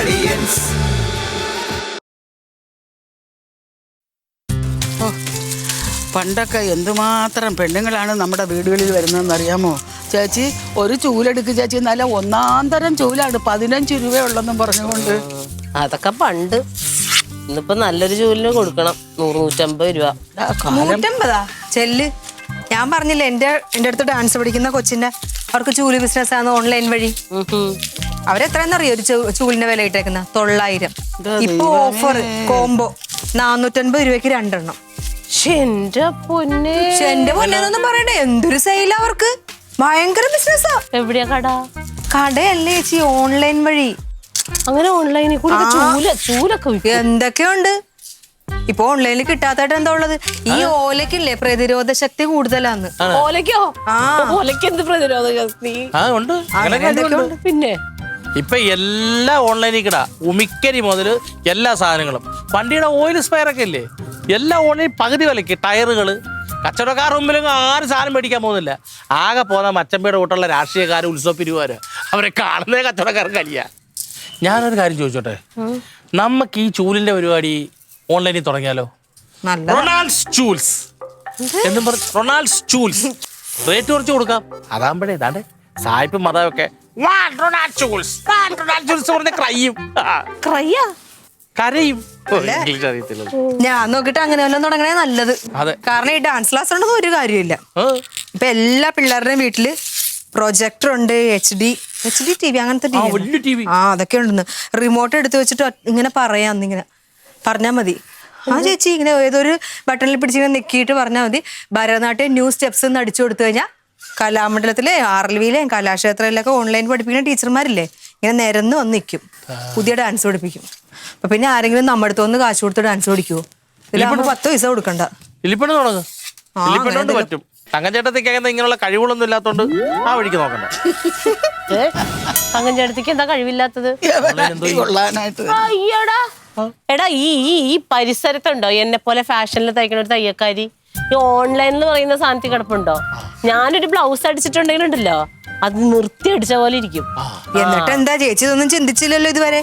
Audience. പണ്ടൊക്കെ എന്തുമാത്രം പെണ്ണുങ്ങളാണ് നമ്മുടെ വീടുകളിൽ വരുന്നതെന്ന് അറിയാമോ ചേച്ചി? ഒരു ചൂലെടുക്ക് ചേച്ചി, നല്ല ഒന്നാം തരം ചൂലാണ്, 15 രൂപയുള്ളെന്നും പറഞ്ഞുകൊണ്ട്. അതൊക്കെ പണ്ട്. ഇന്നിപ്പോ നല്ലൊരു ചൂലിന് കൊടുക്കണം 100-150 രൂപ. 150 ചെല്ല്. ഞാൻ പറഞ്ഞില്ലേ എന്റെ അടുത്ത് ഡാൻസ് പഠിക്കുന്ന കൊച്ചിന്റെ അവർക്ക് ചൂല് ബിസിനസ് ആണ് ഓൺലൈൻ വഴി. അവരെത്രയെന്നറിയോ ഒരു ചൂലിന്റെ വില ഇട്ടേക്കുന്ന? 900. ഇപ്പൊ ഓഫർ കോംബോ 450 രൂപയ്ക്ക് 2 എണ്ണം. എന്റെ പൊന്നൊന്നും പറയണ്ടേ, എന്തൊരു സെയിലാ അവർക്ക്, ഭയങ്കര ബിസിനസ്സാ. എവിടെയാ കട? കടയല്ലേ ചേച്ചി, ഓൺലൈൻ വഴി. അങ്ങനെ ഓൺലൈനിൽ കൂടി ചൂലൊക്കെ എന്തൊക്കെയുണ്ട് ഇപ്പൊ ഓൺലൈനിൽ കിട്ടാത്തായിട്ട് എന്താ ഉള്ളത്? ഈ ഓലക്കില്ലേ പ്രതിരോധ ശക്തി കൂടുതലാന്ന്. ഓലക്കോ? ഓലക്ക് എന്ത് പ്രതിരോധ ശക്തി? പിന്നെ ഇപ്പൊ എല്ലാ ഓൺലൈനിൽ കിടാ, ഉമിക്കരി മുതല് എല്ലാ സാധനങ്ങളും. വണ്ടിയുടെ ഓയിൽ സ്പെയർ ഒക്കെ ഇല്ലേ, എല്ലാ ഓൺലൈൻ പകുതി വിലക്ക്. ടയറുകള്, കച്ചവടക്കാർ മുമ്പിലും ആരും സാധനം മേടിക്കാൻ പോകുന്നില്ല. ആകെ പോന്ന മച്ചമ്പയുടെ കൂട്ടുള്ള രാഷ്ട്രീയക്കാർ, ഉത്സവ പിരിവാര്, അവരെ കാണുന്നേ കച്ചവടക്കാർക്ക് കലിയ. ഞാനൊരു കാര്യം ചോദിച്ചോട്ടെ, നമുക്ക് ഈ ചൂലിന്റെ പരിപാടി ഓൺലൈനിൽ തുടങ്ങിയാലോ? റൊണാൾഡ്സ് ചൂൽസ് എന്നും പറഞ്ഞു, റൊണാൾഡ്സ് ചൂൽസ് റേറ്റ് കുറച്ച് കൊടുക്കാം. അതാകുമ്പോഴേ ഇതാണ്ട് സായിപ്പ് മതമൊക്കെ കരയും. ഇംഗ്ലീഷ് അറിയത്തില്ല. ഞാൻ നോക്കിട്ട് അങ്ങനെ വല്ലതും തുടങ്ങണേ നല്ലത്. കാരണം ഈ ഡാൻസ് ക്ലാസ് ഉണ്ടെന്ന് ഒരു കാര്യമില്ല. ഇപ്പൊ എല്ലാ പിള്ളേരുടെയും വീട്ടില് പ്രൊജക്ടർ ഉണ്ട്, HD TV, അങ്ങനത്തെ TV. അതൊക്കെ ഉണ്ടെന്ന്. റിമോട്ട് എടുത്ത് വെച്ചിട്ട് ഇങ്ങനെ പറയാന്നിങ്ങനെ പറഞ്ഞാൽ മതി. ചേച്ചി ഇങ്ങനെ ഏതൊരു ബട്ടണിൽ പിടിച്ചിങ്ങനെ നെക്കിയിട്ട് പറഞ്ഞാൽ മതി. ഭരതനാട്യം ന്യൂ സ്റ്റെപ്സ് എന്ന് അടിച്ചു കൊടുത്തു കഴിഞ്ഞാൽ കലാമണ്ഡലത്തിലെ RLVയിലെയും കലാക്ഷേത്രയിലൊക്കെ ഓൺലൈൻ പഠിപ്പിക്കുന്ന ടീച്ചർമാരില്ലേ, ഇങ്ങനെ നിരന്ന് വന്ന് നിൽക്കും, പുതിയ ഡാൻസ് പഠിപ്പിക്കും. അപ്പൊ പിന്നെ ആരെങ്കിലും നമ്മുടെ അടുത്ത് വന്ന് കാശ് കൊടുത്ത് ഡാൻസ് പഠിക്കുവോ? ഇതിലാകുമ്പോൾ 10 പൈസ കൊടുക്കണ്ട. പറ്റും. തങ്കച്ചേട്ടത്തിക്ക് ഇങ്ങനെയുള്ള കഴിവുകളൊന്നും ഇല്ലാത്തോണ്ട് ആ വഴിക്ക് നോക്കണ്ട. തങ്കച്ചേട്ടത്തിക്ക് എന്താ കഴിവില്ലാത്തത്? അയ്യോടാ എടാ, ഈ പരിസരത്തുണ്ടോ എന്നെ പോലെ ഫാഷനിൽ തയ്ക്കണ ഒരു തയ്യക്കാരി? ഈ ഓൺലൈനിൽ പറയുന്ന സാധനത്തിൽ കിടപ്പുണ്ടോ? ഞാനൊരു ബ്ലൗസ് അടിച്ചിട്ടുണ്ടെങ്കിലുണ്ടല്ലോ, അത് നിർത്തി അടിച്ച പോലെ ഇരിക്കും. എന്നിട്ട് എന്താ ചേച്ചി ഇതൊന്നും ചിന്തിച്ചില്ലല്ലോ ഇതുവരെ?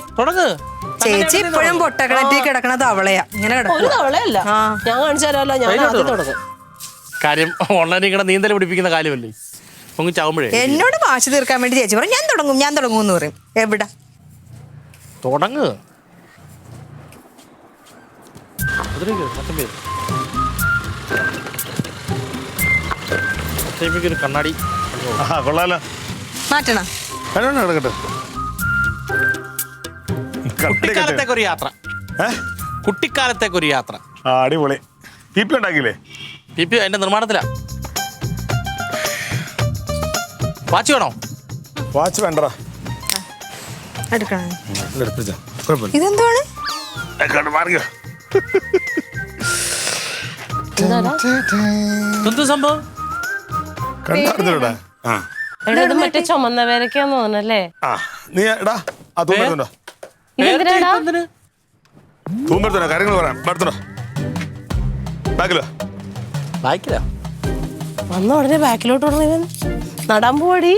ചേച്ചി ഇപ്പോഴും പൊട്ടക്കിണറ്റിൽ കിടക്കണ തവളയാ. ഇങ്ങനെ ഒരു തവളയല്ല, ഞാൻ കാണിച്ചാലോ. ഞാൻ ആദ്യം തുടങ്ങും. കാര്യം ഓൺലൈനിൽ കൂടെ നീന്തൽ പിടിപ്പിക്കുന്ന കാര്യമല്ലേ, ചാവുമ്പോഴേ എന്നോട് വാശി തീർക്കാൻ വേണ്ടി ചേച്ചി പറയും ഞാൻ തുടങ്ങും എന്ന് പറയും. എവിടെ തുടങ്ങ്? കണ്ണാടി കൊള്ളാലോ, മാറ്റണം. കുട്ടിക്കാലത്തേക്കൊരു യാത്ര. കുട്ടിക്കാലത്തേക്കൊരു യാത്ര. അടിപൊളി. PP ഉണ്ടാക്കിയില്ലേ? PP അതിന്റെ നിർമ്മാണത്തിലാ. വാച്ച് വേണോ? വാച്ച് വേണ്ടടാ. ഇതെന്താണ്? സംഭവം കണ്ടാ? മറ്റേ ചുമന്ന പേരൊക്കെയാന്ന് തോന്നല്ലേ? നീ എടാ ആ തൂമ്പെടുത്തോ, കാര്യങ്ങൾ പറയാം. എടുത്തോ, ബാക്കിലോ ബാക്കിലാ. വന്ന ഉടനെ ബാക്കിലോട്ട് ഉടനെ നടാൻ പോടി.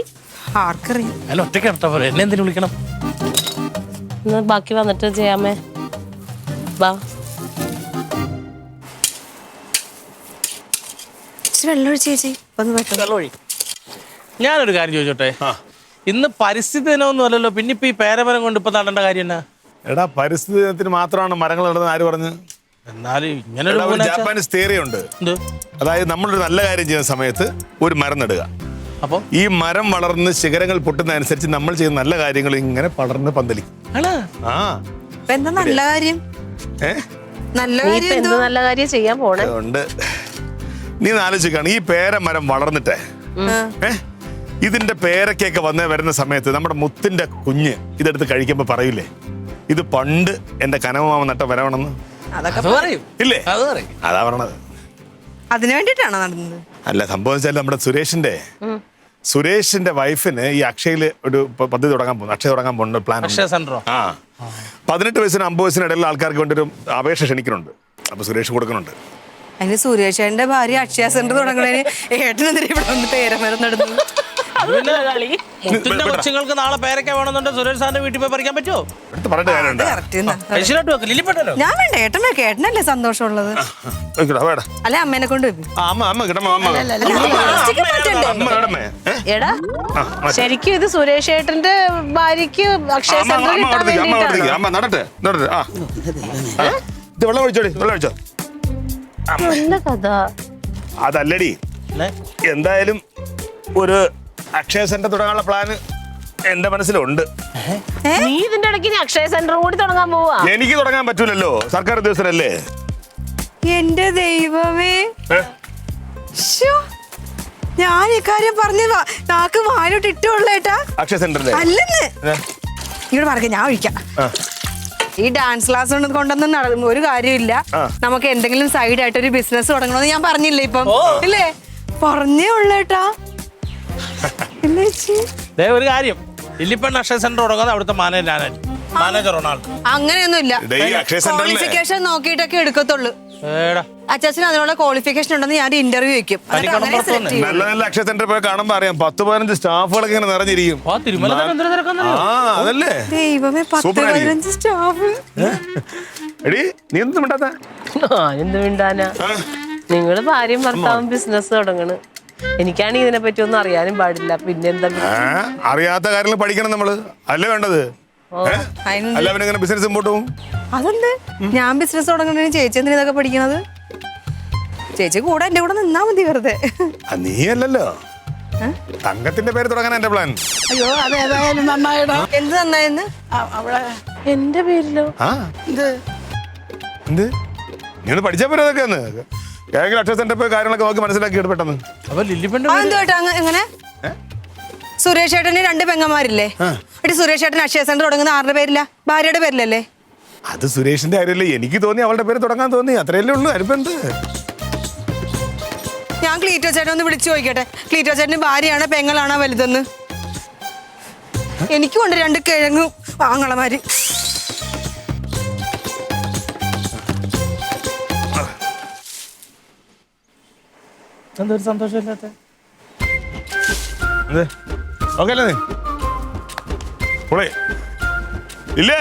ആർക്കറിയാം? അല്ല, ഒറ്റയ്ക്ക് ഇട്ടാ പോലെ എന്നെ എന്തിനു വിളിക്കണം? ബാക്കി വന്നിട്ട് ചെയ്യാമേ. വാ, ഞാനൊരു കാര്യം ചോദിച്ചോട്ടെ, ഇന്ന് പരിസ്ഥിതി ദിനമൊന്നും അല്ലല്ലോ, പിന്നെ ഇപ്പൊ ഈ പേരമരം കൊണ്ട് ഇപ്പൊ നടേണ്ട കാര്യം എന്നാ? എടാ, പരിസ്ഥിതി ദിനത്തിന് മാത്രമാണ് മരങ്ങൾ നടുന്നത് ആര് പറഞ്ഞു? എന്നാലും ഇങ്ങനെ ജാപ്പാനീസ് തിയറിയുണ്ട്. അതായത് നമ്മളൊരു നല്ല കാര്യം ചെയ്യുന്ന സമയത്ത് ഒരു മരം നടുക. അപ്പൊ ഈ മരം വളർന്ന് ശിഖരങ്ങൾ പൊട്ടുന്നതനുസരിച്ച് നമ്മൾ ചെയ്യുന്ന നല്ല കാര്യങ്ങൾ ഇങ്ങനെ പടർന്ന് പന്തലിക്കും. എന്താ നല്ല കാര്യം? നല്ല കാര്യം ചെയ്യാൻ പോണേ ഉണ്ട്. നീ ആലോചിക്കാണ്, ഈ പേരമരം വളർന്നിട്ടേ ഇതിന്റെ പേരക്കൊക്കെ വരുന്ന സമയത്ത് നമ്മുടെ മുത്തിന്റെ കുഞ്ഞ് ഇതെടുത്ത് കഴിക്കുമ്പോ പറയില്ലേ, ഇത് പണ്ട് എന്റെ കനവമാമ നട്ട വരവണമെന്ന്? ഇല്ലേ? അതാ പറഞ്ഞത്. അതിനു വേണ്ടിട്ടാണോ നടന്നത്? അല്ല, സംഭവം വെച്ചാൽ നമ്മുടെ സുരേഷിന്റെ വൈഫിന് ഈ അക്ഷയയില് ഒരു പദ്ധതി തുടങ്ങാൻ പോകുന്നു. അക്ഷയ തുടങ്ങാൻ പോകുന്ന പ്ലാൻ. 18 വയസ്സിനും 50 വയസ്സിനും ഇടയിലുള്ള ആൾക്കാർക്ക് വേണ്ടി ഒരു അപേക്ഷ ക്ഷണിക്കുന്നുണ്ട്. അപ്പൊ സുരേഷ് കൊടുക്കുന്നുണ്ട്. അതിന് സുരേഷേന്റെ ഭാര്യ അക്ഷയ സെന്റർ തുടങ്ങണേന് ഏട്ടനെതിരെ ഇവിടെ വന്ന് പേരമരം നടന്നു. മുത്തിന്റെ കൊച്ചുങ്ങൾക്ക് നാളെ പേരൊക്കെ വേണമെന്നുണ്ട് സുരേഷ് സാറിന്റെ വീട്ടിൽ പോയി പറിക്കാൻ പറ്റുമോ? എടുത്ത് പറഞ്ഞിട്ട് കാര്യമുണ്ടോ? ഐശ്വര്യമായിട്ട് വെക്ക്, ലില്ലിപ്പെട്ടല്ലോ. ഞാൻ വേണ്ട, ഏട്ടനൊക്കെ ഏട്ടനല്ലേ സന്തോഷമുള്ളത്. വെക്കടാ, വേടാ. അല്ലെ അമ്മേനെ കൊണ്ട് വെക്കും. അമ്മ കിടമ്മ അമ്മ കിടമ്മേ. എടാ ശരിക്കും ഇത് സുരേഷ് ഏട്ടന്റെ ഭാര്യക്ക് അക്ഷയ സെന്റർ കിട്ടാൻ വേണ്ടിയിട്ടാണോ? അമ്മ നടട്ടെ നടട്ടെ. ആ ഇത് വെള്ളം ഒഴിച്ചോടി, വെള്ളം ഒഴിച്ചോ. നല്ല കഥ. അതല്ലടി, എന്തായാലും ഒരു അക്ഷയ സെന്റർ തുടങ്ങാനുള്ള പ്ലാന് എന്റെ മനസ്സിലുണ്ട്. നീ ഇതിന്റെ ഇടയ്ക്ക് അക്ഷയ സെന്റർ കൂടി തുടങ്ങാൻ പോവാ? എനിക്ക് തുടങ്ങാൻ പറ്റൂലല്ലോ, സർക്കാർ ഉദ്യോഗസ്ഥരല്ലേ. എന്റെ ദൈവമേ, ശ്ശോ, ഞാൻ ഇക്കാര്യം പറഞ്ഞ നാക്ക് വായിലോട്ട് ഇട്ടുള്ളേട്ടാ. അക്ഷയ സെന്ററിലെ അല്ലെന്ന് ഇവിടെ പറഞ്ഞ ഞാൻ ഒഴിക്കാം. ഈ ഡാൻസ് ക്ലാസ് കൊണ്ടൊന്നും ഒരു കാര്യമില്ല. നമുക്ക് എന്തെങ്കിലും സൈഡ് ആയിട്ട് ഒരു ബിസിനസ് തുടങ്ങണമെന്ന് ഞാൻ പറഞ്ഞില്ലേ ഇപ്പം, ഇല്ലേ? പറഞ്ഞേ ഉള്ളേട്ടാ. ഒരു കാര്യം, ലില്ലിപ്പൺ അക്ഷയ സെന്റർ തുടങ്ങാതെ അവിടുത്തെ മാനേജർ റൊണാൾഡ്. അങ്ങനെയൊന്നുമില്ല, ക്വാളിഫിക്കേഷൻ നോക്കിയിട്ടൊക്കെ എടുക്കത്തുള്ളൂ. അച്ചാച്ചന് അതിനുള്ള ക്വാളിഫിക്കേഷൻ ഉണ്ടെന്ന് ഞാൻ ഇന്റർവ്യൂ വെക്കും. നല്ല നല്ല അക്ഷയ സെന്റർ പോയി കാണുമ്പോ അറിയാം, 10-15 സ്റ്റാഫുകളൊക്കെ ഇങ്ങനെ നിറഞ്ഞിരിക്കും. അതല്ലേ ദൈവമേ, 10-15 സ്റ്റാഫ്. എടി നീ എന്ത് മിണ്ടാത്ത? എന്ത് മിണ്ടാനാ? നിങ്ങള് ഭാര്യയും ഭർത്താവും ബിസിനസ് തുടങ്ങണ്. എനിക്കാണെങ്കിൽ ഇതിനെ പറ്റി ഒന്നും അറിയാനും പാടില്ല. പിന്നെ എന്താ അറിയാത്ത കാര്യങ്ങൾ പഠിക്കണം നമ്മള്, അല്ലേ വേണ്ടത്? അല്ല അവനെങ്ങനെ ബിസിനസ് മുമ്പോട്ട് പോകും? അതുണ്ട്, ഞാൻ ബിസിനസ് തുടങ്ങണ ചേച്ചി എന്തിനാ ഇതൊക്കെ പഠിക്കണത്? ചേച്ചി കൂടെ എന്റെ കൂടെ നിന്നാ മതി വെറുതെ. നീ അല്ലല്ലോ, തങ്കത്തിന്റെ പേര് തുടങ്ങാൻ എന്റെ പ്ലാൻ. അയ്യോ അതേതായാലും നന്നായിടാ. എന്ത് നന്നായെന്ന്? അവളെ എന്റെ പേരിലോ? എന്ത് നീ ഒന്ന് പഠിച്ചാ പോരെ അതൊക്കെ? ഏതെങ്കിലും അക്ഷയ സെന്റർ പോയി കാര്യങ്ങളൊക്കെ നോക്കി മനസ്സിലാക്കി പെട്ടെന്ന്. എങ്ങനെ? സുരേഷ് ഏട്ടന് 2 പെങ്ങന്മാരില്ലേ? സുരേഷ് ഏട്ടൻ അക്ഷയ സെന്റർ തുടങ്ങുന്ന ആരുടെ പേരില്ല? ഭാര്യയുടെ പേരിലല്ലേ? അത് സുരേഷിന്റെ കാര്യമല്ലേ, എനിക്ക് തോന്നി അവളുടെ പേര് തുടങ്ങാൻ തോന്നി, അത്രയല്ലേ ഉള്ളൂ. അതിപ്പെന്ത്? ഞാൻ ക്ലീറ്റോ ചേട്ടൻ ഒന്ന് വിളിച്ചു ചോദിക്കട്ടെ, ക്ലീറ്റോ ചേട്ടന് ഭാര്യയാണോ പെങ്ങളാണോ വലുതെന്ന്? എനിക്കുണ്ട് 2 കിഴങ്ങും ആങ്ങളമാര്. എന്തൊരു സന്തോഷമില്ലാത്ത ഓക്കെ അല്ലേ? ഇല്ലേ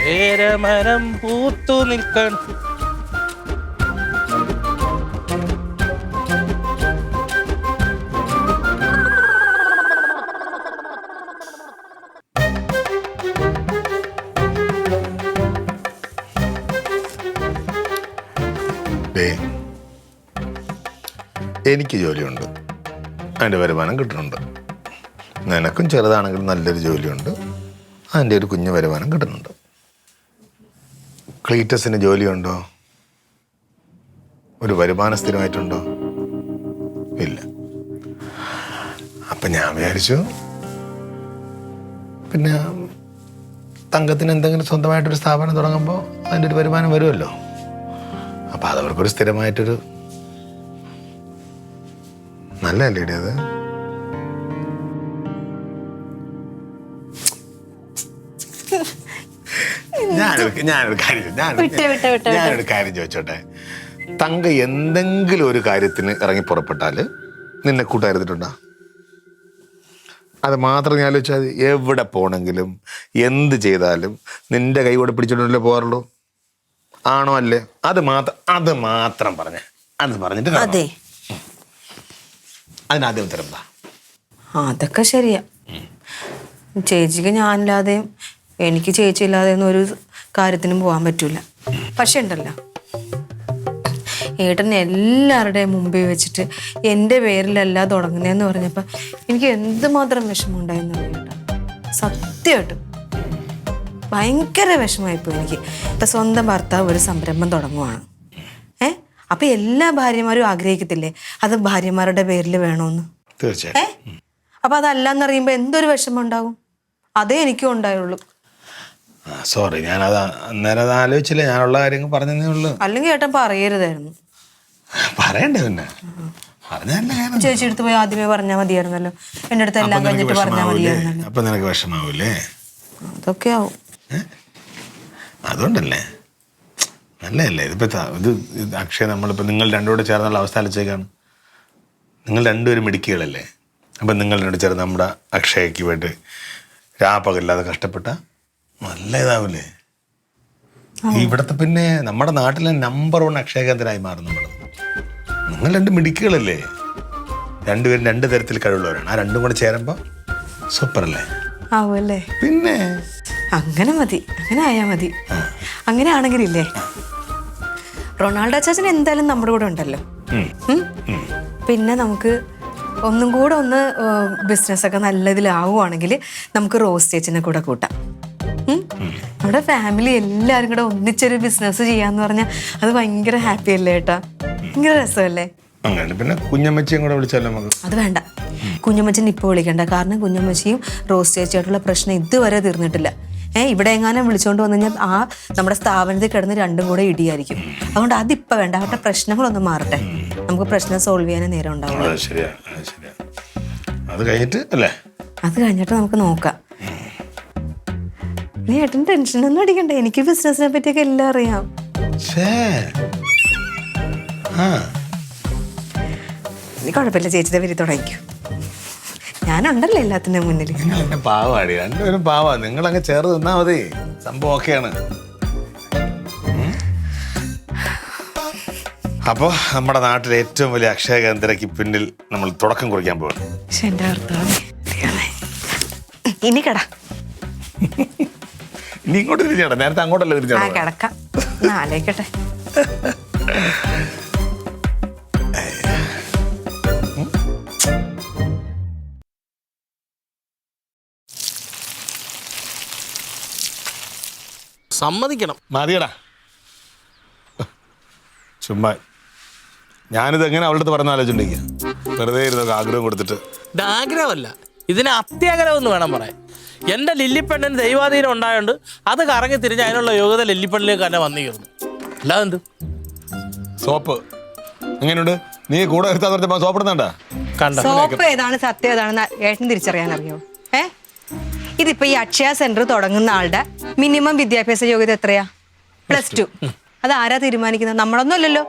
പേരമരം പൂത്തു നിൽക്കാൻ. എനിക്ക് ജോലിയുണ്ട്, അതിൻ്റെ വരുമാനം കിട്ടുന്നുണ്ട്. നിനക്കും ചെറുതാണെങ്കിലും നല്ലൊരു ജോലിയുണ്ട്, അതിൻ്റെ ഒരു കുഞ്ഞു വരുമാനം കിട്ടുന്നുണ്ട്. ക്ലീറ്റസിന് ജോലിയുണ്ടോ? ഒരു വരുമാനം സ്ഥിരമായിട്ടുണ്ടോ? ഇല്ല. അപ്പം ഞാൻ വിചാരിച്ചു പിന്നെ തങ്കത്തിന് എന്തെങ്കിലും സ്വന്തമായിട്ടൊരു സ്ഥാപനം തുടങ്ങുമ്പോൾ അതിൻ്റെ ഒരു വരുമാനം വരുമല്ലോ. അപ്പം അതവർക്കൊരു സ്ഥിരമായിട്ടൊരു നല്ലല്ലേ അത്? ഞാനൊരു കാര്യം ചോദിച്ചോട്ടെ. തങ്ക എന്തെങ്കിലും ഒരു കാര്യത്തിന് ഇറങ്ങി പുറപ്പെട്ടാല് നിന്നെ കൂട്ടായിരുന്നിട്ടുണ്ടോ? അത് മാത്രം ഞാൻ ആലോചിച്ചാൽ മതി. എവിടെ പോണെങ്കിലും എന്ത് ചെയ്താലും നിന്റെ കൈ കൂടെ പിടിച്ചിട്ടുണ്ടല്ലോ പോകാറുള്ളൂ. ആണോ അല്ലേ? അത് മാത്രം പറഞ്ഞിട്ട് അതെ, അതിനാദ്യം ഉത്തരം എന്താ? അതൊക്കെ ശരിയാ. ചേച്ചിക്ക് ഞാനില്ലാതെയും എനിക്ക് ചേച്ചി ഇല്ലാതെയൊന്നും ഒരു കാര്യത്തിനും പോകാൻ പറ്റൂല. പക്ഷെ ഉണ്ടല്ലോ, ഏട്ടൻ എല്ലാവരുടെയും മുമ്പിൽ വെച്ചിട്ട് എൻ്റെ പേരിലല്ല തുടങ്ങുന്നതെന്ന് പറഞ്ഞപ്പോൾ എനിക്ക് എന്തുമാത്രം വിഷമമുണ്ടായെന്ന് അറിയട്ടോ. സത്യമായിട്ടും ഭയങ്കര വിഷമമായിപ്പോയി എനിക്ക്. ഇപ്പം സ്വന്തം ഭർത്താവ് ഒരു സംരംഭം തുടങ്ങുവാണ്. അപ്പം എല്ലാ ഭാര്യമാരും ആഗ്രഹിക്കത്തില്ലേ അത് ഭാര്യമാരുടെ പേരിൽ വേണമെന്ന്? തീർച്ചയായും. അപ്പം അതല്ലാന്ന് അറിയുമ്പോൾ എന്തൊരു വിഷമം ഉണ്ടാവും? അതേ എനിക്കും ഉണ്ടായുള്ളൂ. സോറി, ഞാനത് അന്നേരം ആലോചിച്ചില്ല. ഞാനുള്ള കാര്യങ്ങൾ പറഞ്ഞതേ ഉള്ളൂ. അല്ലെങ്കിൽ ഏട്ടൻ പറയരുതായിരുന്നു. പറയണ്ടേ പിന്നെ? ചേച്ചി എടുത്ത് പോയി ആദ്യമേ പറഞ്ഞാൽ മതിയായിരുന്നല്ലോ. എൻ്റെ അടുത്ത് എല്ലാം കഴിഞ്ഞിട്ട് പറഞ്ഞാൽ മതിയായിരുന്നല്ലോ. അപ്പൊ നിനക്ക് വിഷമാവൂലേ? അതൊക്കെ ആവും. അതുകൊണ്ടല്ലേ നല്ലതല്ലേ ഇതിപ്പോ ഇത് അക്ഷയ നമ്മളിപ്പോ നിങ്ങൾ രണ്ടുകൂടെ ചേർന്നുള്ള അവസ്ഥ ആലോചിച്ചേക്കാണ്. നിങ്ങൾ രണ്ടുപേരും മിടുക്കികളല്ലേ? അപ്പം നിങ്ങൾ എന്നോട് ചേർന്ന് നമ്മുടെ അക്ഷയയ്ക്ക് വേണ്ടി രാപ്പകല്ലാതെ കഷ്ടപ്പെട്ട നല്ല ഇതാവില്ലേ? ഇവിടുത്തെ പിന്നെ നമ്മുടെ നാട്ടിലെ നമ്പർ 1 അക്ഷയ കേന്ദ്രമായി മാറും നമ്മൾ. നിങ്ങൾ രണ്ട് മിടുക്കികളല്ലേ? രണ്ടുപേരും 2 തരത്തിൽ കഴിവുള്ളവരാണ്. ആ രണ്ടും കൂടെ ചേരുമ്പോൾ സൂപ്പർ അല്ലേ? ആവുമല്ലേ? പിന്നെ അങ്ങനെ മതി, അങ്ങനെ ആയാ മതി. അങ്ങനെയാണെങ്കിലില്ലേ, റൊണാൾഡോ അച്ചാച്ചൻ എന്തായാലും നമ്മുടെ കൂടെ ഉണ്ടല്ലോ. പിന്നെ നമുക്ക് ഒന്നും കൂടെ ഒന്ന് ബിസിനസ്സൊക്കെ നല്ലതിലാവുകയാണെങ്കിൽ നമുക്ക് റോസ് ചേച്ചിനെ കൂടെ കൂട്ടാം. നമ്മുടെ ഫാമിലി എല്ലാവരും കൂടെ ഒന്നിച്ചൊരു ബിസിനസ് ചെയ്യാന്ന് പറഞ്ഞാൽ അത് ഭയങ്കര ഹാപ്പി അല്ലേ ഏട്ടാ? ഭയങ്കര രസമല്ലേ? അങ്ങനെ പിന്നെ കുഞ്ഞമ്മച്ചിയും കൂടെ വിളിച്ചാലോ നമുക്ക്? അത് വേണ്ട, കുഞ്ഞമ്മച്ചൻ ഇപ്പോൾ വിളിക്കണ്ട. കാരണം കുഞ്ഞമ്മച്ചിയും റോസ് ചേച്ചിയായിട്ടുള്ള പ്രശ്നം ഇതുവരെ തീർന്നിട്ടില്ല. ഇവിടെ എങ്ങാനും വിളിച്ചോണ്ട് വന്നു കഴിഞ്ഞാൽ ആ നമ്മുടെ സ്ഥാപനത്തിൽ കിടന്ന് രണ്ടും കൂടെ ഇടിയായിരിക്കും. അതുകൊണ്ട് അതിപ്പോ വേണ്ട, അവരുടെ പ്രശ്നങ്ങളൊന്നും മാറട്ടെ. നമുക്ക് പ്രശ്നം സോൾവ് ചെയ്യാനേ നേരം ഉണ്ടാവും. അത് കഴിഞ്ഞിട്ട് അല്ലേ? അത് കഴിഞ്ഞിട്ട് നമുക്ക് നോക്കാം. നീ ഏട്ടൻ ടെൻഷനൊന്നും അടിക്കണ്ട, എനിക്ക് ബിസിനസിനെ പറ്റിയൊക്കെ എല്ലാം അറിയാം. നീ കുഴപ്പമില്ല, ചേച്ചിയുടെ പേര് തുടങ്ങിക്കോ. ഞാനുണ്ടല്ലോ എല്ലാത്തിന്റെ മുന്നിൽ. പാവാടി, രണ്ടുപേരും പാവാ. നിങ്ങളങ്ങ് ചേർന്ന് നിന്നാ മതി, സംഭവം ഓക്കെയാണ്. അപ്പോൾ നമ്മുടെ നാട്ടിലെ ഏറ്റവും വലിയ അക്ഷയ കേന്ദ്രയ്ക്ക് പിന്നിൽ നമ്മൾ തുടക്കം കുറിക്കാൻ പോവാണ്. ഇനി കട ഇനി ഇങ്ങോട്ട് തിരിഞ്ഞാടാ, നേരത്തെ അങ്ങോട്ടല്ലേ തിരിഞ്ഞാ? കിടക്കാം, ആലോചിക്കട്ടെ. സമ്മതിക്കണം. മതിയടാ ചുമ്മാ. ഞാനിത് എങ്ങനെ അവളുടെ അടുത്ത് പറഞ്ഞ ആലോചിച്ചിട്ടുണ്ടെങ്കിൽ വെറുതെ ഇരുന്നൊക്കെ ആഗ്രഹം കൊടുത്തിട്ട്. ഇത് ആഗ്രഹമല്ല, ഇതിന് അത്യാഗ്രഹം എന്ന് വേണം പറയാൻ. എൻ്റെ ലില്ലിപ്പെണ്ണിന് ദൈവാധീനം ഉണ്ടായോണ്ട് അത് കറങ്ങി തിരിഞ്ഞ് അതിനുള്ള യോഗ്യത ലില്ലിപ്പെണ്ണിലേക്ക് തന്നെ വന്നിരുന്നു. അല്ലാതെ എന്ത് സോപ്പ് എങ്ങനെയുണ്ട്? നീ കൂടെ എടുത്താന്ന് പറഞ്ഞപ്പോ സോപ്പ് ഇടുന്നുണ്ടാ? കണ്ട സോപ്പ് ഏതാണ് സത്യം ഏതാണെന്ന് ഏട്ടൻ തിരിച്ചറിയാൻ അറിയോ? ഇതിപ്പോ ഈ അക്ഷയ സെന്റർ തുടങ്ങുന്ന ആളുടെ മിനിമം വിദ്യാഭ്യാസ യോഗ്യത എത്രയാ? +2. അത് ആരാ തീരുമാനിക്കുന്നത്? നമ്മളൊന്നും അല്ലല്ലോ,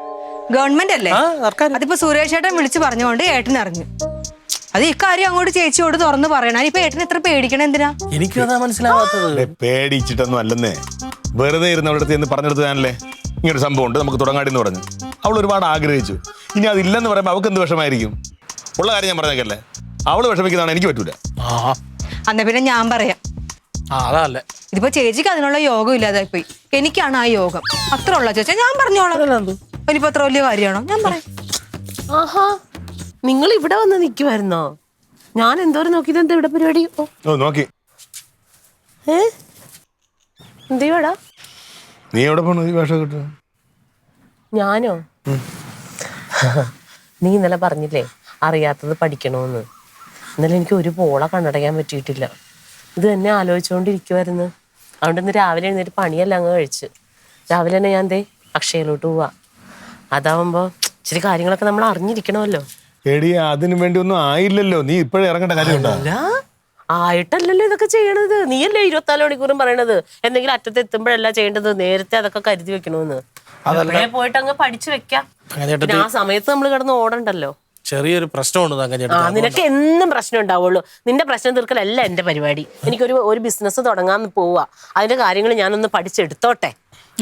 ഗവൺമെന്റ് അല്ലേ. അതിപ്പോ സുരേഷ് ഏട്ടൻ വിളിച്ചു പറഞ്ഞുകൊണ്ട് ഏട്ടൻ അറിഞ്ഞു. അത് ഇക്കാര്യം അങ്ങോട്ട് ചേച്ചിയോട് തുറന്ന് പറയണം. ഇപ്പൊ ഏട്ടൻ എത്ര പേടിക്കണം എന്തിനാ? എനിക്കും അതാ മനസ്സിലാവാത്തത്. പേടിച്ചിട്ടൊന്നും അല്ലെന്നേ, വെറുതെ ഇരുന്ന് അവളുടെ അടുത്ത് പറഞ്ഞെടുത്ത് ഞാനല്ലേ ഇങ്ങനൊരു സംഭവം ഉണ്ട്, നമുക്ക് തുടങ്ങാടി എന്ന് പറഞ്ഞു. അവൾ ഒരുപാട് ആഗ്രഹിച്ചു. ഇനി അതില്ലെന്ന് പറയുമ്പോൾ അവൾക്ക് എന്ത് വിഷമായിരിക്കും? ഉള്ള കാര്യം ഞാൻ പറഞ്ഞേക്കല്ലേ, അവള് വിഷമിക്കുന്നതാണ് എനിക്ക് പറ്റൂല. അന്ന പിന്നെ ഞാൻ പറയാം. അതല്ലേ ഇതിപ്പോ ചേച്ചിക്ക് അതിനുള്ള യോഗം ഇല്ലാതായി പോയി, എനിക്കാണ് ആ യോഗം. അത്ര ഉള്ള ചേച്ചാ ഞാൻ പറഞ്ഞോളാം. ഇനിയിപ്പോ അത്ര വലിയ കാര്യമാണോ? ഞാൻ പറയാം. ആഹാ, നിങ്ങൾ ഇവിടെ വന്ന് നിൽക്കുമായിരുന്നോ? ഞാൻ എന്തോരം നോക്കിയത്. എന്താ ഇവിടെ പരിപാടി? നോക്കി എന്തുവാടാ? നീ എവിടെ പോണു ഈ വേഷം കിട്ടുക? ഞാനോ? നീ ഇന്നലെ പറഞ്ഞില്ലേ അറിയാത്തത് പഠിക്കണമെന്ന്. ഇന്നലെ എനിക്ക് ഒരു പോള കണ്ണടയ്ക്കാൻ പറ്റിയിട്ടില്ല. ഇത് തന്നെ ആലോചിച്ചുകൊണ്ടിരിക്കുമായിരുന്നു. അതുകൊണ്ട് ഇന്ന് രാവിലെ എഴുന്നേറ്റ് പണിയെല്ലാം അങ്ങ് കഴിച്ച് രാവിലെ തന്നെ ഞാൻ അക്ഷയയിലോട്ട് പോവാ. അതാവുമ്പോ ഇച്ചിരി കാര്യങ്ങളൊക്കെ നമ്മൾ അറിഞ്ഞിരിക്കണമല്ലോ. എടി അതിനു വേണ്ടി ഒന്നും ആയില്ലല്ലോ, നീ ഇപ്പോഴേ ഇറങ്ങേണ്ട കാര്യമുണ്ടോ? ആയിട്ടല്ലല്ലോ ഇതൊക്കെ ചെയ്യണത്. നീയല്ലേ 24 മണിക്കൂറും പറയണത് എന്തെങ്കിലും അറ്റത്ത് എത്തുമ്പോഴല്ല ചെയ്യേണ്ടത്, നേരത്തെ അതൊക്കെ കരുതി വെക്കണമെന്ന്. അതല്ലേ പോയിട്ട് അങ്ങ് പഠിച്ചു വെക്കാം. ആ സമയത്ത് നമ്മൾ കിടന്ന് ഓടണ്ടല്ലോ. ചെറിയൊരു പ്രശ്നമുണ്ട്. നിനക്ക് എന്നും പ്രശ്നം ഉണ്ടാവുള്ളൂ. നിന്റെ പ്രശ്നം തീർക്കലല്ല എന്റെ പരിപാടി. എനിക്കൊരു ബിസിനസ് തുടങ്ങാൻ പോവാ. അതിന്റെ കാര്യങ്ങൾ ഞാനൊന്ന് പഠിച്ചെടുത്തോട്ടെ.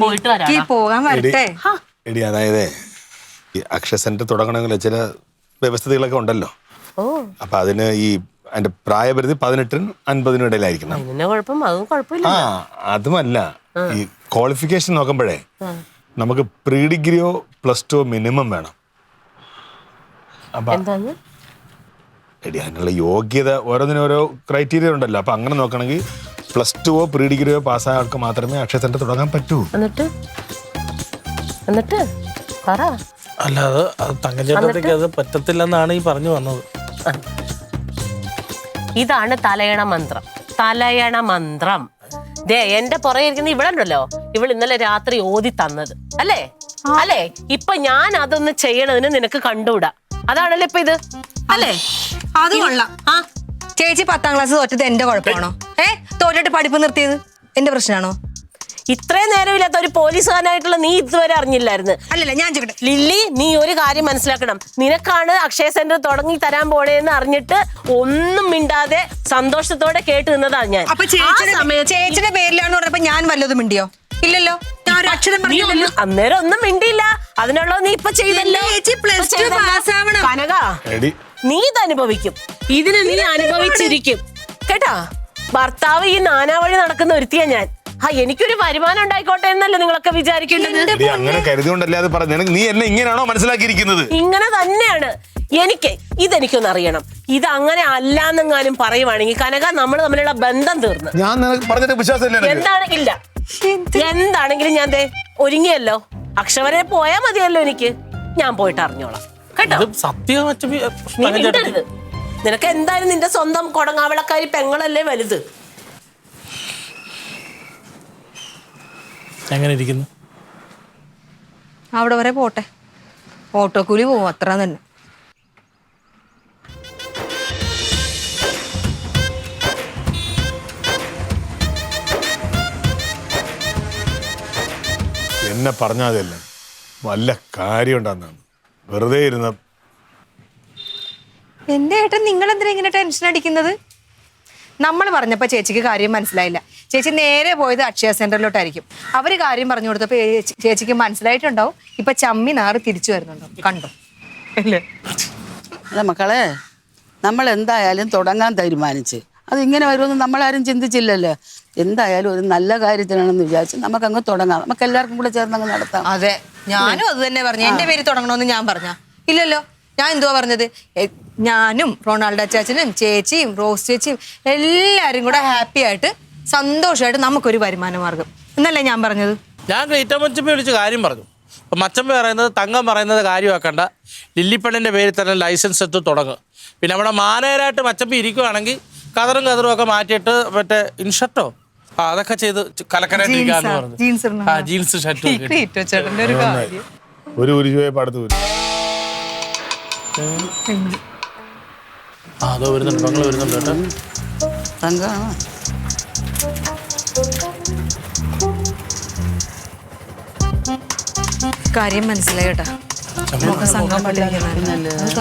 പോയിട്ട് പോകാൻ വരട്ടെ. എടി അതായത് ഈ അക്ഷയ സെന്റർ തുടങ്ങണമെങ്കിൽ ചില വ്യവസ്ഥകളൊക്കെ ഉണ്ടല്ലോ. അപ്പൊ അതിന് അതിന്റെ പ്രായപരിധി 18-നും 50-നും ഇടയിലായിരിക്കണം. കുഴപ്പമില്ല. അതുമല്ല, ഈ ക്വാളിഫിക്കേഷൻ നോക്കുമ്പോഴേ നമുക്ക് പ്രീ ഡിഗ്രിയോ +2 മിനിമം വേണം. എടി അതിനുള്ള യോഗ്യത ഓരോന്നിനും ഓരോ ക്രൈറ്റീരിയ ഉണ്ടല്ലോ. അപ്പൊ അങ്ങനെ നോക്കണമെങ്കിൽ +2ഓ പ്രീ ഡിഗ്രിയോ പാസ്സായ ആൾക്ക് മാത്രമേ അക്ഷയ സെന്റർ തുടങ്ങാൻ പറ്റൂ. എന്നിട്ട് അല്ലാതെ തങ്കച്ചേട്ടത്തേക്ക് അത് പറ്റത്തില്ലെന്നാണ് ഈ പറഞ്ഞു വന്നത്. ഇതാണ് തലയണ മന്ത്രം. തലയണ മന്ത്രം എന്റെ പുറകെ ഇരിക്കുന്ന ഇവിടെ ഉണ്ടല്ലോ, ഇവൾ ഇന്നലെ രാത്രി ഓതി തന്നത് അല്ലേ? ഇപ്പൊ ഞാൻ അതൊന്ന് ചെയ്യണതിന് നിനക്ക് കണ്ടുകൂടാ. അതാണല്ലോ ഇപ്പൊ ഇത് അല്ലേ? അത് കൊള്ളാം. ചേച്ചി 10ാം ക്ലാസ് തോറ്റത് എന്റെ കുഴപ്പമാണോ? തോറ്റിട്ട് പഠിപ്പ് നിർത്തിയത് എന്റെ പ്രശ്നമാണോ? ഇത്രയും നേരമില്ലാത്ത ഒരു പോലീസുകാരനായിട്ടുള്ള നീ ഇതുവരെ അറിഞ്ഞില്ലായിരുന്നു. അല്ലല്ല ഞാൻ ചോദിക്കട്ടെ, ലില്ലി, നീ ഒരു കാര്യം മനസ്സിലാക്കണം. നിനക്കാണ് അക്ഷയ സെന്റർ തുടങ്ങി തരാൻ പോണേന്ന് അറിഞ്ഞിട്ട് ഒന്നും മിണ്ടാതെ സന്തോഷത്തോടെ കേട്ട് നിന്നതാണ് ഞാൻ. അപ്പൊ ആ സമയത്ത് ചേച്ചിയുടെ പേരിലാന്ന് പറഞ്ഞപ്പോ ഞാൻ വല്ലതും മിണ്ടിയോ? ഇല്ലല്ലോ, ഞാൻ ഒരു അക്ഷരം പറഞ്ഞില്ലല്ലോ. അന്നേരം ഒന്നും മിണ്ടിയില്ല. അതിനുള്ളത് നീ ഇപ്പൊ ചെയ്തല്ലോ. ചേച്ചി പ്ലസ് ടു പാസ്സാവണം. കനക, എടി നീ ഇത് അനുഭവിക്കും. ഇതിന് നീ അനുഭവിച്ചിരിക്കും കേട്ടാ. ഭർത്താവ് ഈ നാനാവഴി നടക്കുന്ന ഒരുത്തിയാ ഞാൻ. എനിക്കൊരു വരുമാനം ഉണ്ടായിക്കോട്ടെ എന്നല്ലേ നിങ്ങളൊക്കെ വിചാരിക്കേണ്ടത്? എടി, അങ്ങനെ കരുതിയോണ്ടല്ലേ അത് പറഞ്ഞു. നീ എന്നെ ഇങ്ങനെയാണോ മനസ്സിലാക്കിയിരിക്കുന്നത്? ഇങ്ങനെ തന്നെയാണ്. ഇതെനിക്കൊന്ന് അറിയണം. ഇത് അങ്ങനെ അല്ലാന്നെങ്ങാനും പറയുവാണെങ്കിൽ കനക, നമ്മൾ തമ്മിലുള്ള ബന്ധം തീർന്നു. ഞാൻ പറഞ്ഞിട്ട് വിശ്വാസമില്ല. എന്താണെങ്കിലും ഞാൻ ഒരുങ്ങിയല്ലോ. അക്ഷവരെ പോയാ മതിയല്ലോ എനിക്ക്. ഞാൻ പോയിട്ട് അറിഞ്ഞോളാം കേട്ടോ. സത്യം നീ മിണ്ടരുത്. നിനക്ക് എന്തായാലും നിന്റെ സ്വന്തം കൊടങ്ങാവളക്കാരി പെങ്ങളല്ലേ വലുത്. എങ്ങനെ ഇരിക്കുന്നു? അവിടെ വരെ പോട്ടെ, ഓട്ടോക്കൂലി പോവും, അത്ര തന്നെ. എന്നെ പറഞ്ഞാതല്ല, വല്ല കാര്യം ഉണ്ടാകുന്നതാണ്. വെറുതെ ഇരുന്ന എന്റെ ഏട്ടൻ നിങ്ങൾ എന്തിനാ ഇങ്ങനെ ടെൻഷൻ അടിക്കുന്നത്? നമ്മൾ പറഞ്ഞപ്പോ ചേച്ചിക്ക് കാര്യം മനസ്സിലായില്ല. ചേച്ചി നേരെ പോയത് അക്ഷയ സെന്ററിലോട്ടായിരിക്കും. അവര് കാര്യം പറഞ്ഞു കൊടുത്തപ്പോ ചേച്ചിക്ക് മനസ്സിലായിട്ടുണ്ടാവും. ഇപ്പൊ ചമ്മി നാറ് തിരിച്ചു വരുന്നുണ്ടോ, കണ്ടോ അല്ലേ? അല്ല മക്കളെ, നമ്മൾ എന്തായാലും തുടങ്ങാൻ തീരുമാനിച്ച്. അതിങ്ങനെ വരുമെന്ന് നമ്മളാരും ചിന്തിച്ചില്ലല്ലോ. എന്തായാലും ഒരു നല്ല കാര്യത്തിനാണെന്ന് വിചാരിച്ച് നമുക്കങ്ങ് തുടങ്ങാം. നമുക്ക് എല്ലാവർക്കും കൂടെ ചേർന്ന് അങ്ങ് നടത്താം. അതെ, ഞാനും അത് തന്നെ പറഞ്ഞു. എന്റെ പേര് തുടങ്ങണമെന്ന് ഞാൻ പറഞ്ഞ ഇല്ലല്ലോ. ഞാൻ എന്തുവാ പറഞ്ഞത്? ഞാനും റൊണാൾഡോ അച്ചാച്ചനും ചേച്ചിയും റോസ് ചേച്ചിയും എല്ലാരും കൂടെ ഹാപ്പി ആയിട്ട് സന്തോഷമായിട്ട് നമുക്കൊരു വരുമാന മാർഗം എന്നല്ലേ ഞാൻ പറഞ്ഞത്. ഞാൻ ഗ്രീറ്റമ്മച്ചമ്മ വിളിച്ച് കാര്യം പറഞ്ഞു. അപ്പം മച്ചമ്മ പറയുന്നത്, തങ്കം പറയുന്നത് കാര്യമാക്കണ്ട, ലില്ലിപ്പണ്ണിൻ്റെ പേരിൽ തന്നെ ലൈസൻസ് എടുത്ത് തുടങ്ങും. പിന്നെ നമ്മുടെ മാനേജരായിട്ട് മച്ചമ്മ ഇരിക്കുവാണെങ്കിൽ കതറും ഒക്കെ മാറ്റിയിട്ട് മറ്റേ ഇൻഷർട്ടോ അതൊക്കെ ചെയ്ത് കലക്കനായിട്ടിരിക്കാന്ന് പറഞ്ഞു. ജീൻസ് ഷർട്ടും ഒരു പാടത്ത് വരും. അതോ വരുന്നുണ്ട്, പങ്കൾ വരുന്നുണ്ട് കേട്ടോ. തങ്കമാണോ? കാര്യം മനസ്സിലായി കേട്ടാ.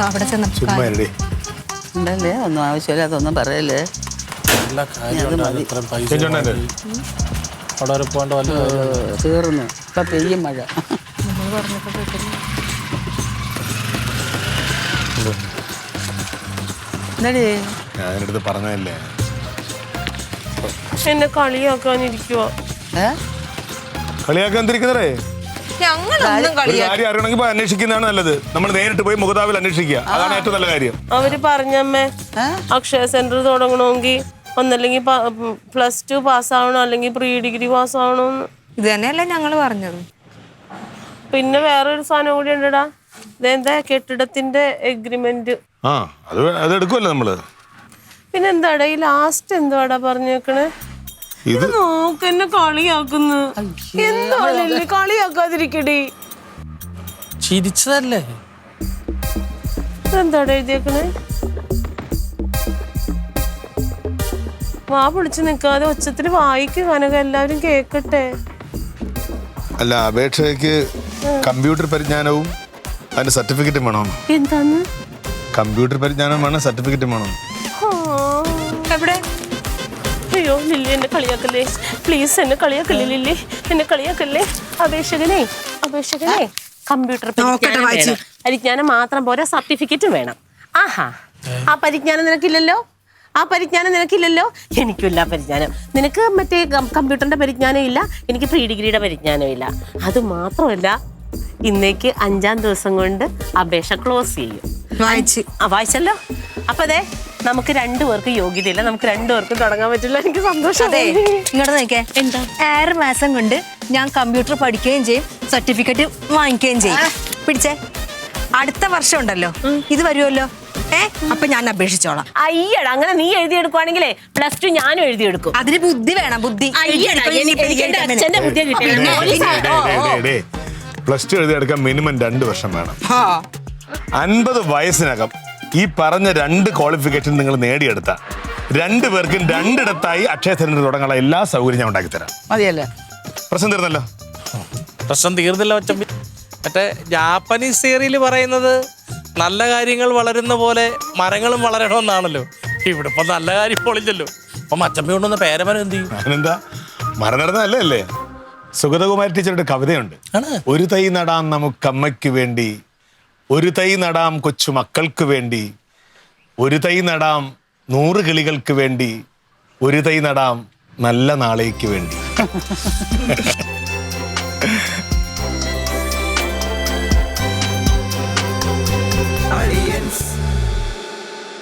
അവിടെ ചെന്നപ്പോ ഉണ്ടല്ലേ, ഒന്നും ആവശ്യമില്ല, അതൊന്നും പറയല്ലേ. എല്ലാ കാര്യവും ഇത്രയും പൈസ അവിടെ വരെ പോകേണ്ട വല്ല തീർന്നു. ഇപ്പൊ പെയ്യും മഴ. എന്താടി ഞാനെടുത്ത് പറഞ്ഞതല്ലേ. എന്നെ കളിയാക്കാനിരിക്കുവോ? കളിയാക്കാൻ തിരിക്കുന്നതേ. ഞങ്ങളൊന്നും ഒരു കാര്യം അറിയണമെങ്കിൽ അന്വേഷിക്കുന്നതാണ് നല്ലത്. നമ്മൾ നേരിട്ട് പോയി മുഖതാവിൽ അന്വേഷിക്കുക, അതാണ് ഏറ്റവും നല്ല കാര്യം. അവര് പറഞ്ഞമ്മേ, അക്ഷയ സെന്റർ തുടങ്ങണമെങ്കിൽ ഒന്നല്ലെങ്കിൽ +2 പാസ്സാവണം, അല്ലെങ്കിൽ പ്രീ ഡിഗ്രി പാസ്സാവണമെന്ന്. ഇത് തന്നെയല്ലേ ഞങ്ങള് പറഞ്ഞത്. പിന്നെ വേറൊരു സാധനം കൂടി ഉണ്ടടാ. ഇതെന്താ, കെട്ടിടത്തിന്റെ എഗ്രിമെന്റ്. അത് എടുക്കുമല്ലോ നമ്മള്. പിന്നെ എന്താടാ ഈ ലാസ്റ്റ് എന്താടാ പറഞ്ഞേക്കണേ? ഇത് നോക്ക്, എന്നെ കളിയാക്കുന്നു. എന്താ കളിയാക്കാതിരിക്കടി. ചിരിച്ചതല്ലേ? ഇതെന്താടാ എഴുതിയേക്കണേ? വാ പൊളിച്ച് നിൽക്കാതെ ഒച്ചത്തിൽ വായിക്ക് കനക, എല്ലാവരും കേക്കട്ടെ. അല്ല, അപേക്ഷയ്ക്ക് കമ്പ്യൂട്ടർ പരിജ്ഞാനവും അതിന്റെ സർട്ടിഫിക്കറ്റും വേണം. എന്താന്ന്? കമ്പ്യൂട്ടർ പരിജ്ഞാനം വേണം, സർട്ടിഫിക്കറ്റും വേണം. എവിടെ? അയ്യോ ലില്ലി, എന്നെ കളിയാക്കല്ലേ പ്ലീസ്, എന്നെ കളിയാക്കല്ലേ ലില്ലി, എന്നെ കളിയാക്കല്ലേ. അപേക്ഷകനെ കമ്പ്യൂട്ടർ പരിജ്ഞാനം മാത്രം പോരാ, സർട്ടിഫിക്കറ്റും വേണം. ആഹാ, ആ പരിജ്ഞാനം നിനക്കില്ലല്ലോ. എനിക്കില്ല പരിജ്ഞാനം. നിനക്ക് മറ്റേ കമ്പ്യൂട്ടറിന്റെ പരിജ്ഞാനം ഇല്ല, എനിക്ക് പ്രീ ഡിഗ്രിയുടെ പരിജ്ഞാനം ഇല്ല. അത് മാത്രമല്ല, ഇന്നേക്ക് 5-ാം ദിവസം കൊണ്ട് അപേക്ഷ ക്ലോസ് ചെയ്യും. വായിച്ചല്ലോ. അപ്പൊ അതെ, നമുക്ക് 2 പേർക്ക് യോഗ്യതയില്ല, നമുക്ക് 2 പേർക്കും തുടങ്ങാൻ പറ്റില്ല. എനിക്ക് സന്തോഷം. അതെ, ഇങ്ങോട്ട് നോക്കേ. എന്താ, 6 മാസം കൊണ്ട് ഞാൻ കമ്പ്യൂട്ടർ പഠിക്കുകയും ചെയ്യും, സർട്ടിഫിക്കറ്റ് വാങ്ങിക്കുകയും ചെയ്യും. പിടിച്ചേ, അടുത്ത വർഷം ഉണ്ടല്ലോ, ഇത് വരുമല്ലോ. അപ്പൊ ഞാൻ അപേക്ഷിച്ചോളാം. അയ്യടാ, അങ്ങനെ നീ എഴുതിയെടുക്കുവാണെങ്കിലേ +2 ഞാനും എഴുതിയെടുക്കും. അതിന് ബുദ്ധി വേണം, ബുദ്ധി. അച്ഛന്റെ ബുദ്ധി +2 എഴുതിയെടുക്കാൻ മിനിമം 2 വർഷം വേണം. 50 വയസ്സിനകം ഈ പറഞ്ഞ 2 ക്വാളിഫിക്കേഷൻ നിങ്ങൾ നേടിയെടുത്ത 2 പേർക്കും 2 ഇടത്തായി അക്ഷയ സെന്റർ തുടങ്ങാനുള്ള എല്ലാ സൗകര്യം ഞാൻ ഉണ്ടാക്കി തരാം. മതിയല്ലേ? പ്രശ്നം തീർന്നല്ലോ. പ്രശ്നം തീർന്നില്ല മച്ചമ്പി. മറ്റേ ജാപ്പനീസ് തിയറിയിൽ പറയുന്നത് നല്ല കാര്യങ്ങൾ വളരുന്ന പോലെ മരങ്ങളും വളരണമെന്നാണല്ലോ. ഇവിടെ ഇപ്പൊ നല്ല കാര്യം പൊളിഞ്ഞല്ലോ. അപ്പൊ മച്ചമ്പി കൊണ്ടുവന്ന പേരമരം എന്ത് ചെയ്യും? അതിനെന്താ, മരം നടന്നതല്ലേ അല്ലേ? സുഗതകുമാരി ടീച്ചറുടെ കവിതയുണ്ട്. ഒരു തൈ നടാം നമുക്കമ്മയ്ക്ക് വേണ്ടി, ഒരു തൈ നടാം കൊച്ചു മക്കൾക്ക് വേണ്ടി, ഒരു തൈ നടാം 100 കിളികൾക്ക് വേണ്ടി, ഒരു തൈ നടാം നല്ല നാളേക്ക് വേണ്ടി.